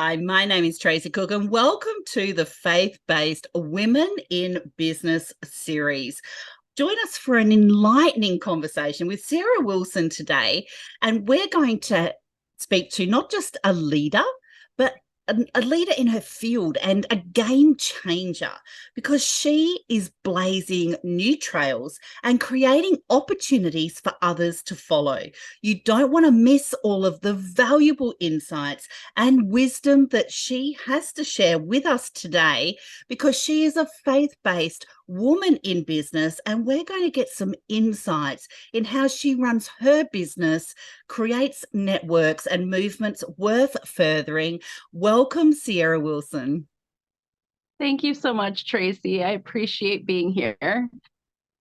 Hi, my name is Tracy Cook, and welcome to the Faith-Based Women in Business series. Join us for an enlightening conversation with Sarah Wilson today, and we're going to speak to not just a leader, but a leader in her field and a game changer, because she is blazing new trails and creating opportunities for others to follow. You don't want to miss all of the valuable insights and wisdom that she has to share with us today, because she is a faith-based woman in business, and we're going to get some insights in how she runs her business, creates networks and movements worth furthering. Welcome, Sierra Wilson. Thank you so much, Tracy. I appreciate being here.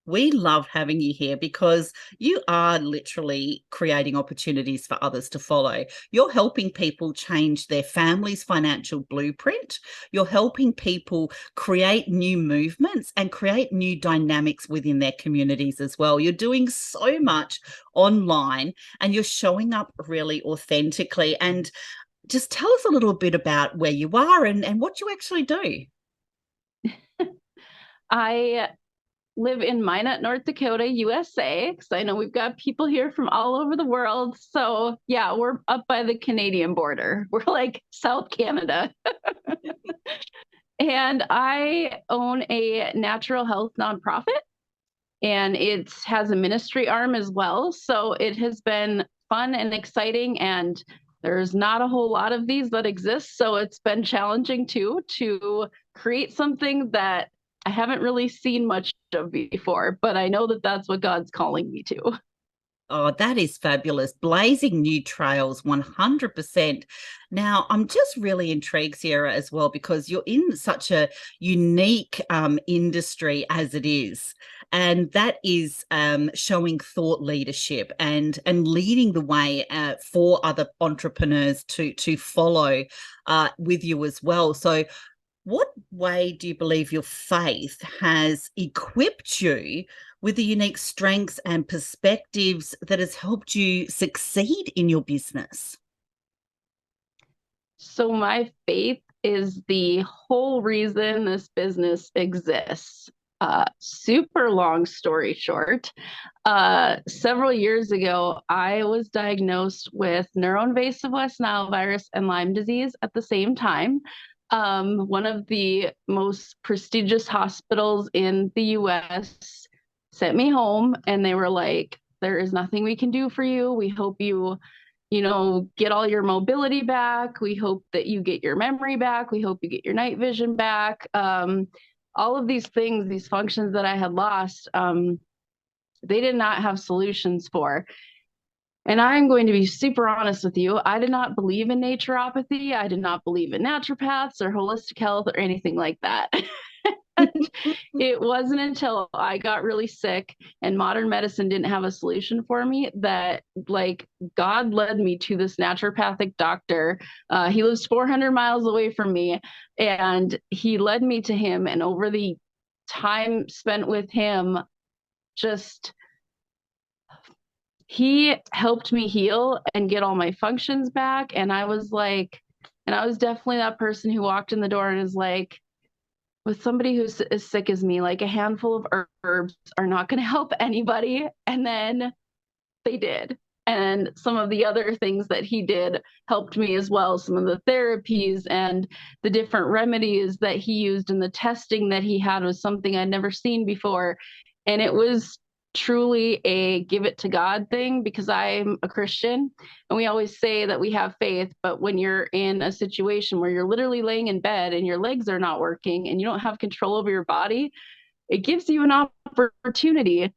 We love having you here because you are literally creating opportunities for others to follow. You're helping people change their family's financial blueprint. You're helping people create new movements and create new dynamics within their communities as well. You're doing so much online and you're showing up really authentically. And just tell us a little bit about where you are and what you actually do. I live in Minot, North Dakota, USA, because I know we've got people here from all over the world. So, yeah, we're up by the Canadian border. We're like South Canada. And I own a natural health nonprofit, and it has a ministry arm as well. So, it has been fun and exciting, and there's not a whole lot of these that exist. So, it's been challenging too to create something that I haven't really seen much of before, but I know that that's what God's calling me to. Oh, that is fabulous. Blazing new trails, 100%. Now, I'm just really intrigued, Sierra, as well, because you're in such a unique industry as it is. And that is showing thought leadership and leading the way for other entrepreneurs to follow with you as well. So what way do you believe your faith has equipped you with the unique strengths and perspectives that has helped you succeed in your business? So, my faith is the whole reason this business exists. Super long story short, several years ago, I was diagnosed with neuroinvasive West Nile virus and Lyme disease at the same time. One of the most prestigious hospitals in the US sent me home, and they were like, there is nothing we can do for you. We hope you get all your mobility back. We hope that you get your memory back. We hope you get your night vision back. All of these things, these functions that I had lost, they did not have solutions for. And I'm going to be super honest with you. I did not believe in naturopathy. I did not believe in naturopaths or holistic health or anything like that. It wasn't until I got really sick and modern medicine didn't have a solution for me that, like, God led me to this naturopathic doctor. He lives 400 miles away from me, and he led me to him. And over the time spent with him, just he helped me heal and get all my functions back. And I was like, and I was definitely that person who walked in the door and is like, with somebody who's as sick as me, like a handful of herbs are not going to help anybody. And then they did. And some of the other things that he did helped me as well. Some of the therapies and the different remedies that he used and the testing that he had was something I'd never seen before. And it was truly a give it to God thing, because I'm a Christian and we always say that we have faith, but when you're in a situation where you're literally laying in bed and your legs are not working and you don't have control over your body, it gives you an opportunity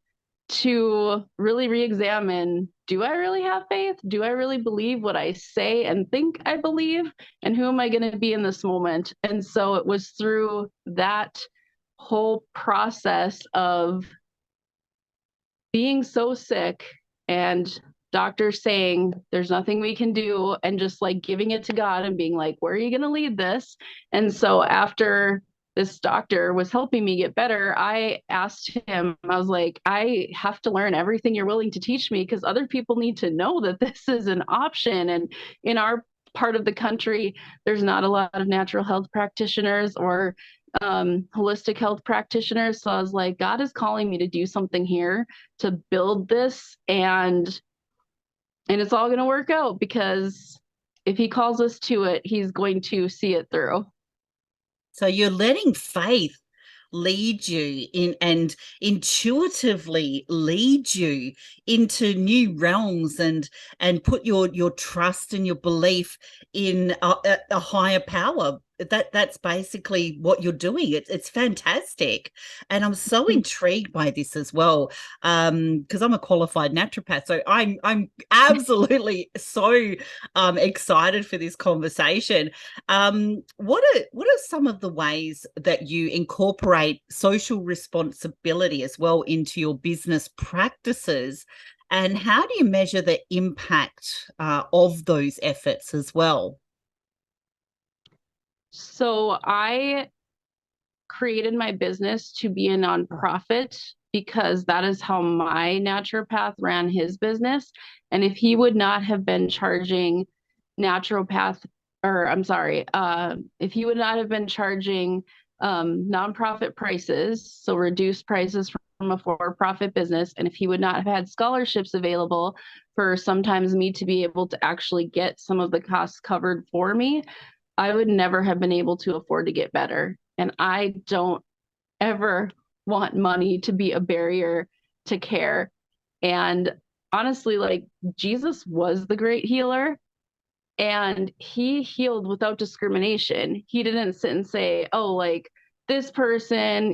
to really re-examine, do I really have faith? Do I really believe what I say and think I believe? And who am I going to be in this moment? And so it was through that whole process of being so sick and doctors saying there's nothing we can do, and just like giving it to God and being like, where are you going to lead this? And so after this doctor was helping me get better, I asked him, I was like, I have to learn everything you're willing to teach me, because other people need to know that this is an option. And in our part of the country, there's not a lot of natural health practitioners or holistic health practitioners. So I was like, God is calling me to do something here to build this, and it's all going to work out, because if he calls us to it, he's going to see it through. So you're letting faith lead you in and intuitively lead you into new realms and put your trust and your belief in a higher power. That's basically what you're doing. It's fantastic, and I'm so intrigued by this as well, because I'm a qualified naturopath, so I'm absolutely so excited for this conversation. What are some of the ways that you incorporate social responsibility as well into your business practices? And how do you measure the impact of those efforts as well? So I created my business to be a nonprofit because that is how my naturopath ran his business. And if he would not have been charging naturopath, or I'm sorry, if he would not have been charging nonprofit prices, so reduced prices from a for-profit business, and if he would not have had scholarships available for sometimes me to be able to actually get some of the costs covered for me, I would never have been able to afford to get better. And I don't ever want money to be a barrier to care. And honestly, like, Jesus was the great healer, and he healed without discrimination. He didn't sit and say, oh, like, this person,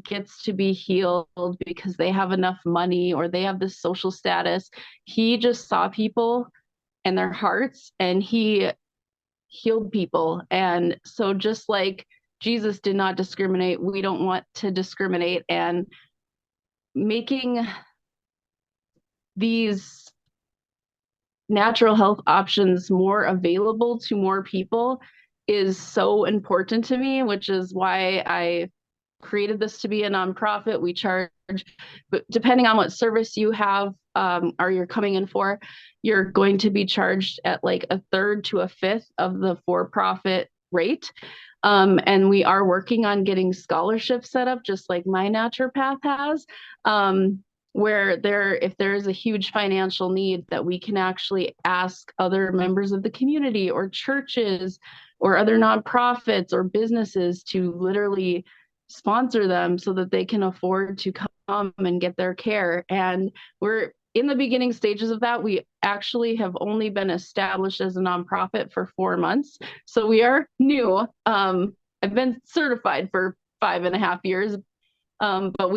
gets to be healed because they have enough money or they have this social status. He just saw people and their hearts, and he healed people. And so, just like Jesus did not discriminate, we don't want to discriminate. And making these natural health options more available to more people is so important to me, which is why I created this to be a nonprofit. We charge, but depending on what service you have, or you're coming in for, you're going to be charged at like a third to a fifth of the for-profit rate. And we are working on getting scholarships set up, just like my naturopath has, where if there is a huge financial need, that we can actually ask other members of the community or churches or other nonprofits or businesses to literally sponsor them so that they can afford to come and get their care. And we're in the beginning stages of that. We actually have only been established as a nonprofit for 4 months. So we are new. I've been certified for 5.5 years, but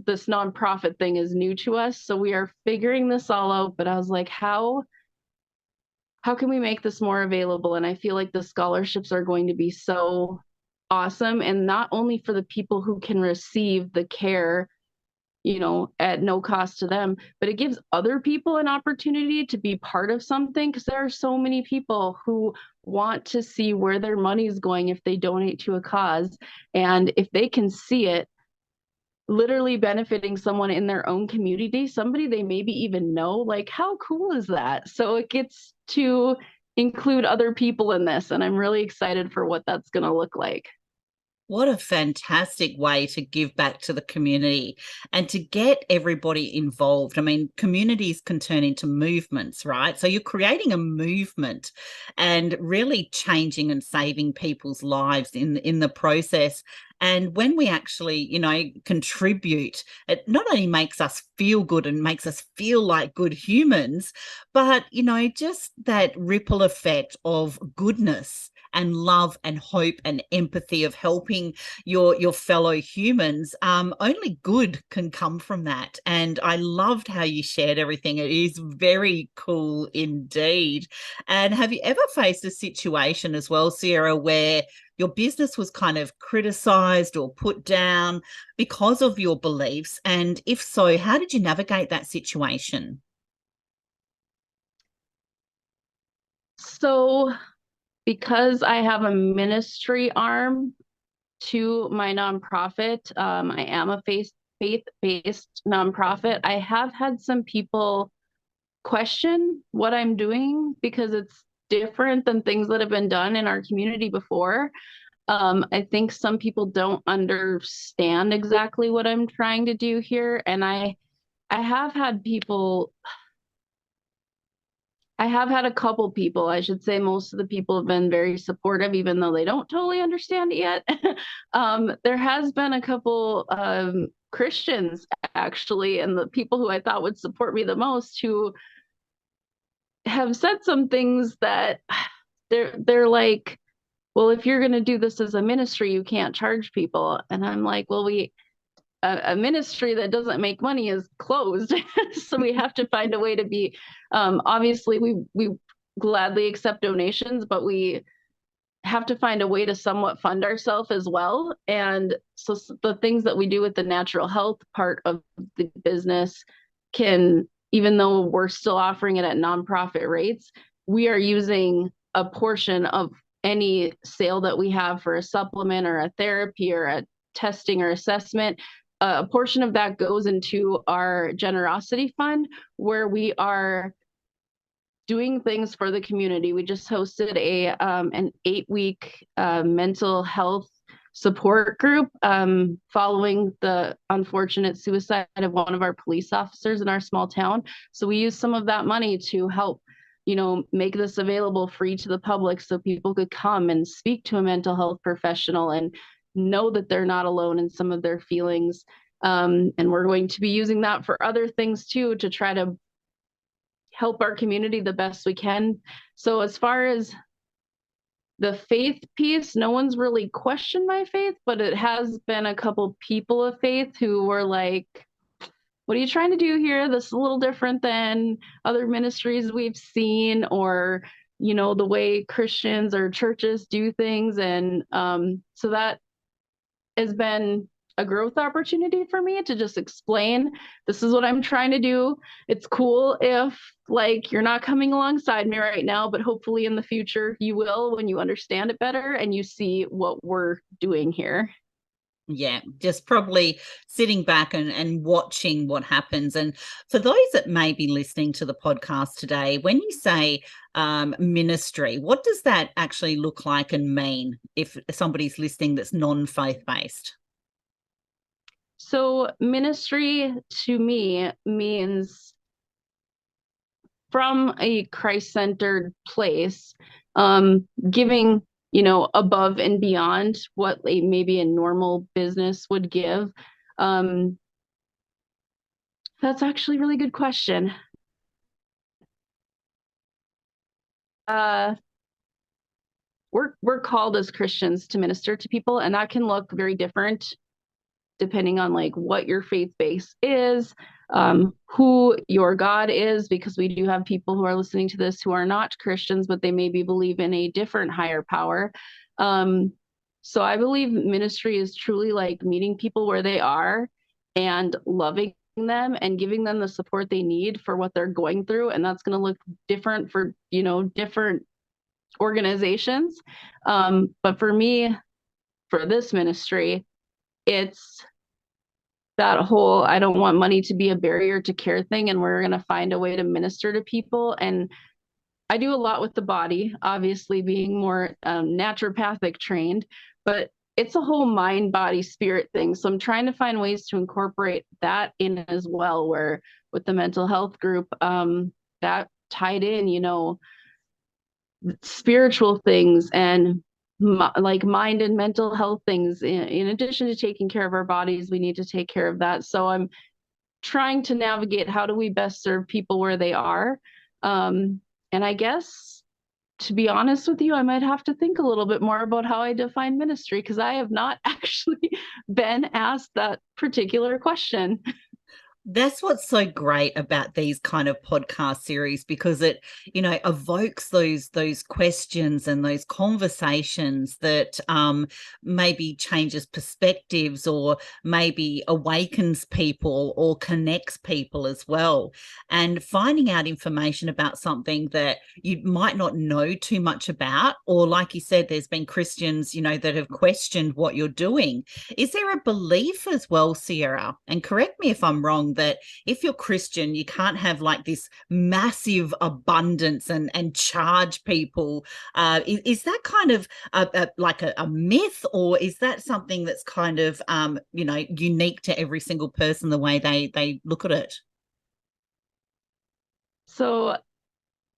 this nonprofit thing is new to us. So we are figuring this all out. But I was like, how can we make this more available? And I feel like the scholarships are going to be so awesome. And not only for the people who can receive the care, at no cost to them, but it gives other people an opportunity to be part of something, because there are so many people who want to see where their money is going if they donate to a cause. And if they can see it literally benefiting someone in their own community, somebody they maybe even know, like, how cool is that? So it gets to include other people in this, and I'm really excited for what that's going to look like. What a fantastic way to give back to the community and to get everybody involved. I mean, communities can turn into movements, right? So you're creating a movement and really changing and saving people's lives in the process. And when we actually, contribute, it not only makes us feel good and makes us feel like good humans, but, just that ripple effect of goodness and love and hope and empathy of helping your fellow humans. Only good can come from that. And I loved how you shared everything. It is very cool indeed. And have you ever faced a situation as well, Sarah, where your business was kind of criticized or put down because of your beliefs? And if so, how did you navigate that situation? So, because I have a ministry arm to my nonprofit, I am a faith-based nonprofit. I have had some people question what I'm doing, because different than things that have been done in our community before. I think some people don't understand exactly what I'm trying to do here. And I have had people, I have had a couple people, I should say most of the people have been very supportive, even though they don't totally understand it yet. There has been a couple Christians actually, and the people who I thought would support me the most who have said some things that they're like, well, if you're going to do this as a ministry, you can't charge people. And I'm like, well, a ministry that doesn't make money is closed. So we have to find a way to be, obviously we gladly accept donations, but we have to find a way to somewhat fund ourselves as well. And so the things that we do with the natural health part of the business can, even though we're still offering it at nonprofit rates, we are using a portion of any sale that we have for a supplement or a therapy or a testing or assessment. A portion of that goes into our generosity fund, where we are doing things for the community. We just hosted an 8-week mental health support group following the unfortunate suicide of one of our police officers in our small town. So we used some of that money to help, make this available free to the public so people could come and speak to a mental health professional and know that they're not alone in some of their feelings. And we're going to be using that for other things too, to try to help our community the best we can. So as far as the faith piece, no one's really questioned my faith, but it has been a couple people of faith who were like, what are you trying to do here? This is a little different than other ministries we've seen, or, the way Christians or churches do things. And so that has been a growth opportunity for me to just explain, this is what I'm trying to do. It's cool if you're not coming alongside me right now, but hopefully in the future you will, when you understand it better and you see what we're doing here. Yeah, just probably sitting back and watching what happens. And for those that may be listening to the podcast today, when you say ministry, what does that actually look like and mean if somebody's listening that's non-faith based? So ministry to me means, from a Christ-centered place, giving, above and beyond what maybe a normal business would give. That's actually a really good question. We're called as Christians to minister to people, and that can look very different depending on what your faith base is, who your God is, because we do have people who are listening to this who are not Christians, but they maybe believe in a different higher power. So I believe ministry is truly meeting people where they are and loving them and giving them the support they need for what they're going through. And that's going to look different for, different organizations. But for me, for this ministry, it's that whole, I don't want money to be a barrier to care thing, and we're going to find a way to minister to people. And I do a lot with the body, obviously being more naturopathic trained, but it's a whole mind, body, spirit thing. So I'm trying to find ways to incorporate that in as well, where with the mental health group, that tied in, spiritual things and mind and mental health things. In addition to taking care of our bodies, we need to take care of that. So I'm trying to navigate, how do we best serve people where they are? And I guess, to be honest with you, I might have to think a little bit more about how I define ministry, because I have not actually been asked that particular question. That's what's so great about these kind of podcast series, because it, evokes those questions and those conversations that maybe changes perspectives, or maybe awakens people or connects people as well. And finding out information about something that you might not know too much about, or like you said, there's been Christians, that have questioned what you're doing. Is there a belief as well, Sierra? And correct me if I'm wrong, saying that if you're Christian, you can't have like this massive abundance and charge people. Is that kind of like a myth, or is that something that's kind of unique to every single person, the way they look at it? So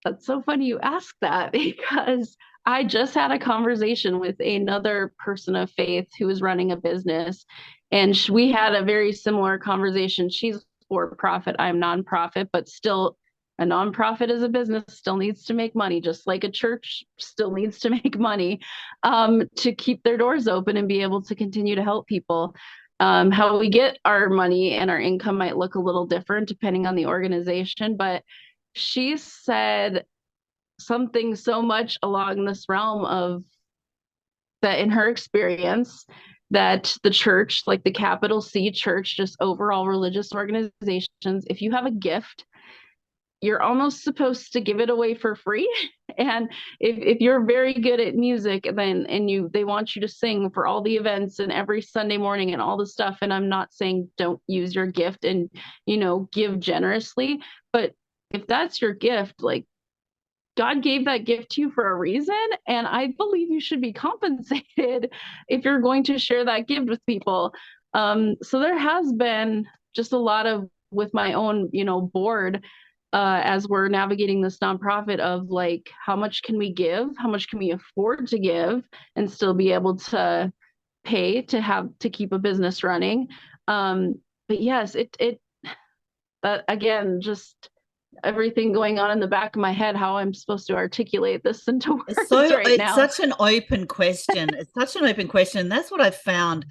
that's so funny you ask that because I just had a conversation with another person of faith who was running a business, and we had a very similar conversation. She's for profit, I'm nonprofit, but still, a nonprofit as a business still needs to make money, just like a church still needs to make money to keep their doors open and be able to continue to help people. How we get our money and our income might look a little different depending on the organization, but she said something so much along this realm of that in her experience that the church, like the capital C church, just overall religious organizations, if you have a gift, you're almost supposed to give it away for free. And if you're very good at music, and they want you to sing for all the events and every Sunday morning and all the stuff, and I'm not saying don't use your gift and give generously, but if that's your gift, like, God gave that gift to you for a reason, and I believe you should be compensated if you're going to share that gift with people. So there has been just a lot of, with my own, board, as we're navigating this nonprofit, of like, how much can we give? How much can we afford to give and still be able to pay to keep a business running? But yes, that again, just everything going on in the back of my head, how I'm supposed to articulate this into words So right it's now. such an open question. It's such an open question. And that's what I've found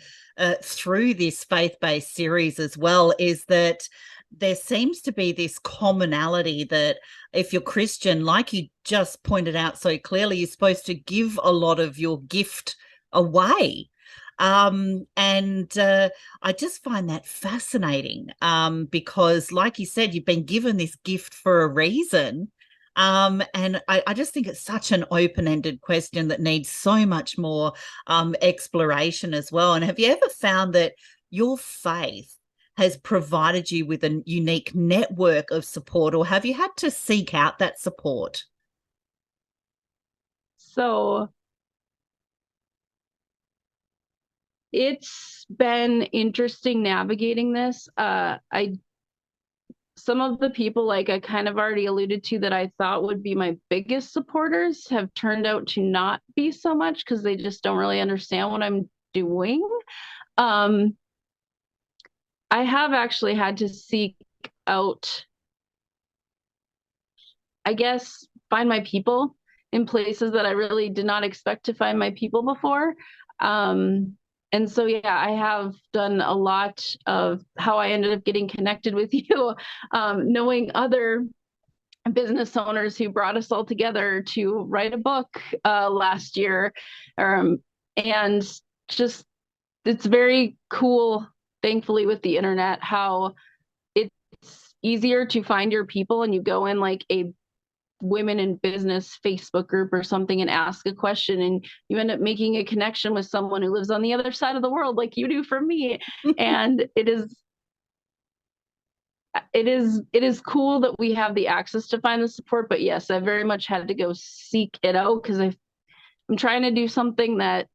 through this faith-based series as well, is that there seems to be this commonality that if you're Christian, like you just pointed out so clearly, you're supposed to give a lot of your gift away. And I just find that fascinating, because like you said, you've been given this gift for a reason. And I just think it's such an open-ended question that needs so much more exploration as well. And have you ever found that your faith has provided you with a unique network of support, or have you had to seek out that support? So it's been interesting navigating this. I Some of the people, like I kind of already alluded to, that I thought would be my biggest supporters have turned out to not be so much, because they just don't really understand what I'm doing. Um, I have actually had to seek out, I guess, find my people in places that I really did not expect to find my people before. And so, yeah, I have done a lot of how I ended up getting connected with you, knowing other business owners who brought us all together to write a book last year. And just, it's very cool, thankfully, with the internet, how it's easier to find your people, and you go in like a women in business Facebook group or something and ask a question, and you end up making a connection with someone who lives on the other side of the world, like you do for me. And it is cool that we have the access to find the support. But yes, I very much had to go seek it out, because I'm trying to do something that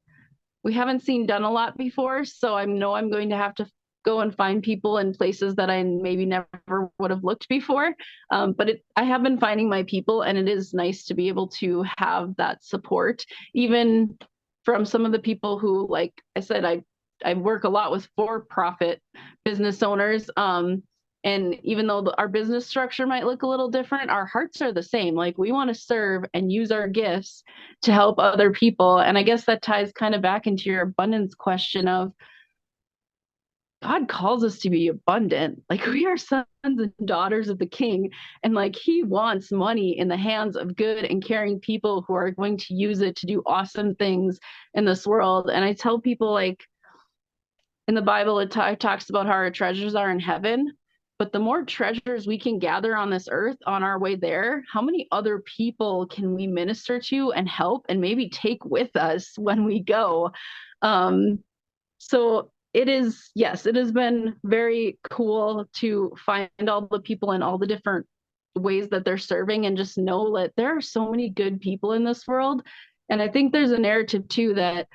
we haven't seen done a lot before. So I know I'm going to have to go and find people in places that I maybe never would have looked before. But I have been finding my people, and it is nice to be able to have that support, even from some of the people who, like I said, I work a lot with for-profit business owners. And even though our business structure might look a little different, our hearts are the same. Like, we want to serve and use our gifts to help other people. And I guess that ties kind of back into your abundance question of, God calls us to be abundant. Like, we are sons and daughters of the King, and like, he wants money in the hands of good and caring people who are going to use it to do awesome things in this world. And I tell people, like, in the Bible, it talks about how our treasures are in heaven. But the more treasures we can gather on this earth on our way there, how many other people can we minister to and help and maybe take with us when we go? So it is, yes, it has been very cool to find all the people in all the different ways that they're serving and just know that there are so many good people in this world. And I think there's a narrative too that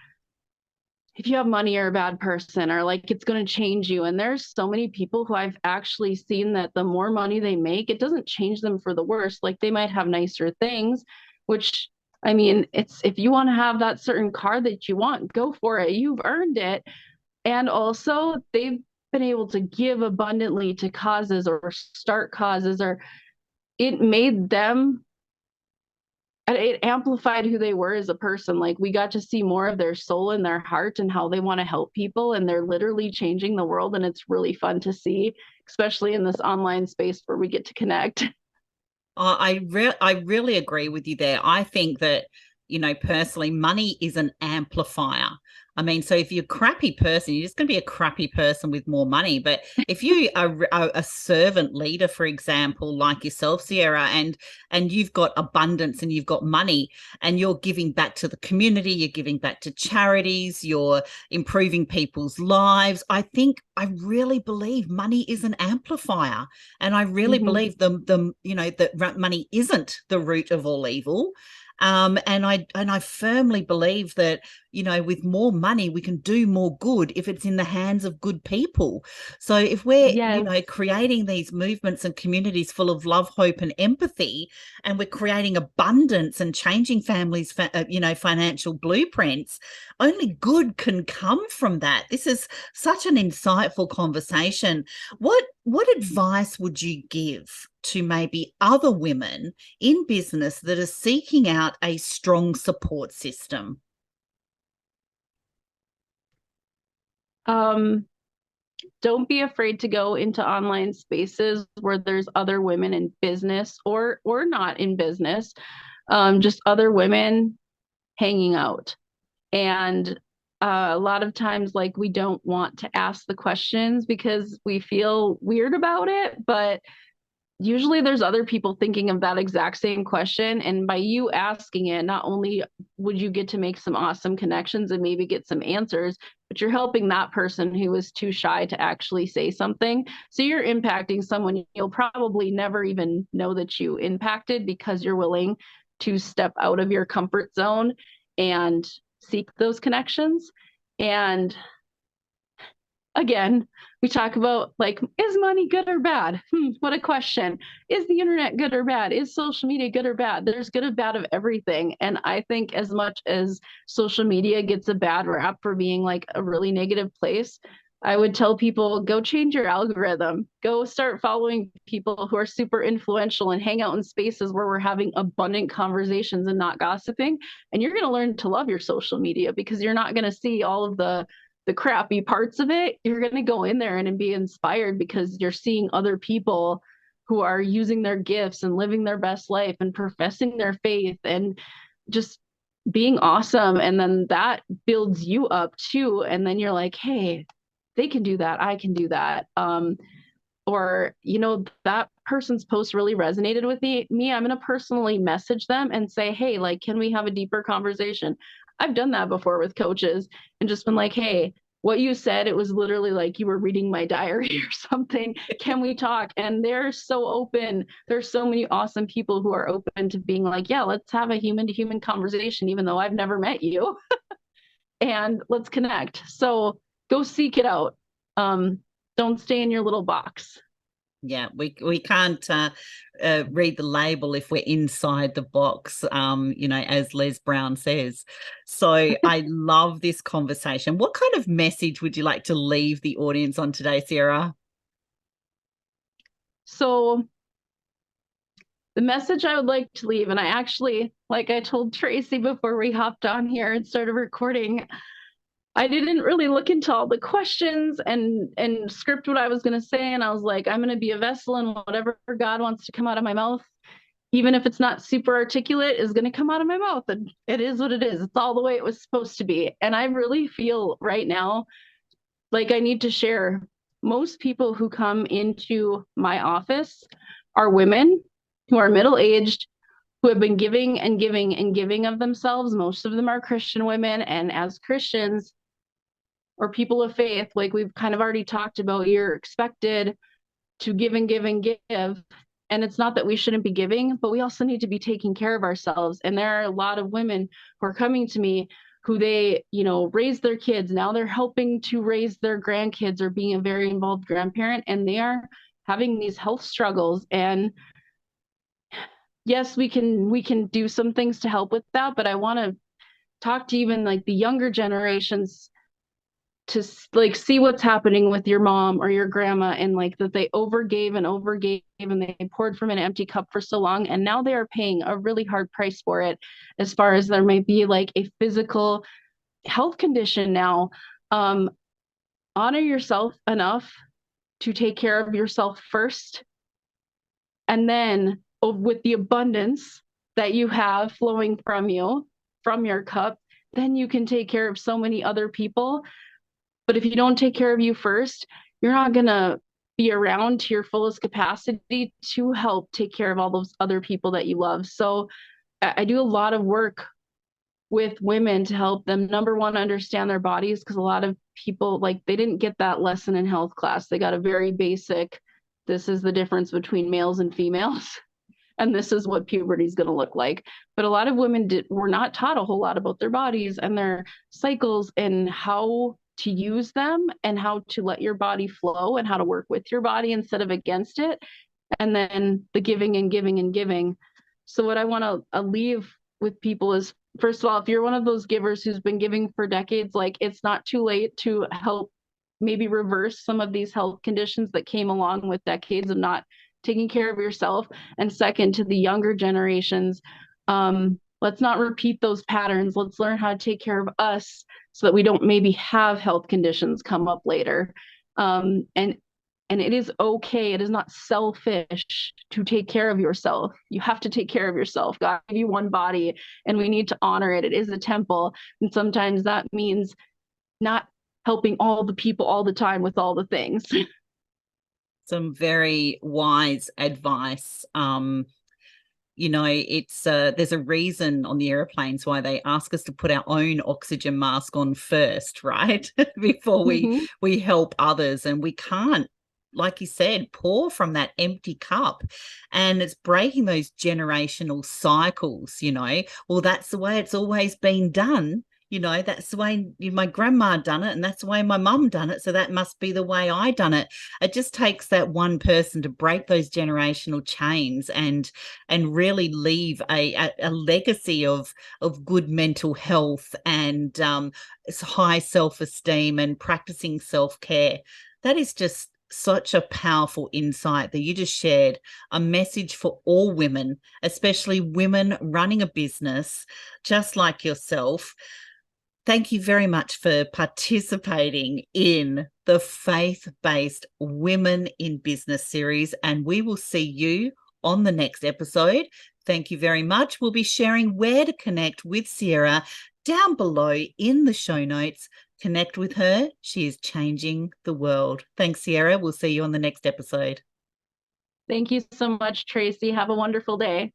if you have money, you're a bad person, or like it's going to change you. And there's so many people who I've actually seen that the more money they make, it doesn't change them for the worse. Like they might have nicer things, which, I mean, it's, if you want to have that certain car that you want, go for it. You've earned it. And also, they've been able to give abundantly to causes or start causes, or it made them, it amplified who they were as a person. Like we got to see more of their soul and their heart and how they want to help people. And they're literally changing the world. And it's really fun to see, especially in this online space where we get to connect. I really agree with you there. I think that, personally, money is an amplifier. I mean, so if you're a crappy person, you're just going to be a crappy person with more money. But if you are a servant leader, for example, like yourself, Sierra, and you've got abundance and you've got money and you're giving back to the community, you're giving back to charities, you're improving people's lives, I really believe money is an amplifier. And I really Mm-hmm. believe that money isn't the root of all evil. And I firmly believe that, with more money, we can do more good if it's in the hands of good people. So if we're, Yes. creating these movements and communities full of love, hope, and empathy, and we're creating abundance and changing families, financial blueprints, only good can come from that. This is such an insightful conversation. What advice would you give to maybe other women in business that are seeking out a strong support system? Um, don't be afraid to go into online spaces where there's other women in business or not in business, just other women hanging out. And a lot of times, like, we don't want to ask the questions because we feel weird about it, but usually there's other people thinking of that exact same question. And by you asking it, not only would you get to make some awesome connections and maybe get some answers, but you're helping that person who is too shy to actually say something. So you're impacting someone you'll probably never even know that you impacted because you're willing to step out of your comfort zone and seek those connections. And again, we talk about, like, is money good or bad? What a question. Is the internet good or bad? Is social media good or bad? There's good and bad of everything. And I think as much as social media gets a bad rap for being like a really negative place, I would tell people, go change your algorithm. Go start following people who are super influential and hang out in spaces where we're having abundant conversations and not gossiping. And you're going to learn to love your social media because you're not going to see all of the crappy parts of it. You're going to go in there and be inspired because you're seeing other people who are using their gifts and living their best life and professing their faith and just being awesome. And then that builds you up too. And then you're like, hey, they can do that. I can do that. Or, that person's post really resonated with me. I'm going to personally message them and say, hey, like, can we have a deeper conversation? I've done that before with coaches and just been like, hey, what you said, it was literally like you were reading my diary or something. Can we talk? And they're so open. There's so many awesome people who are open to being like, yeah, let's have a human to human conversation, even though I've never met you, and let's connect. So go seek it out. Don't stay in your little box. Yeah, we can't read the label if we're inside the box, as Les Brown says. So I love this conversation. What kind of message would you like to leave the audience on today, Sarah? So the message I would like to leave, and I actually, like I told Tracy before we hopped on here and started recording, I didn't really look into all the questions and script what I was going to say. And I was like, I'm going to be a vessel, and whatever God wants to come out of my mouth, even if it's not super articulate, is going to come out of my mouth. And it is what it is. It's all the way it was supposed to be. And I really feel right now like I need to share. Most people who come into my office are women who are middle aged, who have been giving and giving and giving of themselves. Most of them are Christian women. And as Christians, or people of faith, like we've kind of already talked about, you're expected to give and give and give. And it's not that we shouldn't be giving, but we also need to be taking care of ourselves. And there are a lot of women who are coming to me who they, raise their kids. Now they're helping to raise their grandkids or being a very involved grandparent, and they are having these health struggles. And yes, we can do some things to help with that, but I want to talk to even like the younger generations to like see what's happening with your mom or your grandma, and like that they overgave and overgave and they poured from an empty cup for so long, and now they are paying a really hard price for it, as far as there might be like a physical health condition now. um Honor yourself enough to take care of yourself first, and then with the abundance that you have flowing from you, from your cup, then you can take care of so many other people. But if you don't take care of you first, you're not going to be around to your fullest capacity to help take care of all those other people that you love. So I do a lot of work with women to help them, number one, understand their bodies, because a lot of people, like, they didn't get that lesson in health class. They got a very basic, this is the difference between males and females, and this is what puberty is going to look like. But a lot of women were not taught a whole lot about their bodies and their cycles and how to use them and how to let your body flow and how to work with your body instead of against it. And then the giving and giving and giving. So what I want to leave with people is, first of all, if you're one of those givers who's been giving for decades, like, it's not too late to help maybe reverse some of these health conditions that came along with decades of not taking care of yourself. And second, to the younger generations, let's not repeat those patterns. Let's learn how to take care of us so that we don't maybe have health conditions come up later. And it is okay. It is not selfish to take care of yourself. You have to take care of yourself. God gave you one body, and we need to honor it. It is a temple. And sometimes that means not helping all the people all the time with all the things. Some very wise advice. It's there's a reason on the airplanes why they ask us to put our own oxygen mask on first, right? Before we help others. And we can't, like you said, pour from that empty cup. And it's breaking those generational cycles. Well, that's the way it's always been done. That's the way my grandma done it, and that's the way my mum done it, so that must be the way I done it. It just takes that one person to break those generational chains and really leave a legacy of good mental health and high self-esteem and practicing self-care. That is just such a powerful insight that you just shared, a message for all women, especially women running a business just like yourself. Thank you very much for participating in the Faith-Based Women in Business series, and we will see you on the next episode. Thank you very much. We'll be sharing where to connect with Sierra down below in the show notes. Connect with her. She is changing the world. Thanks, Sierra. We'll see you on the next episode. Thank you so much, Tracy. Have a wonderful day.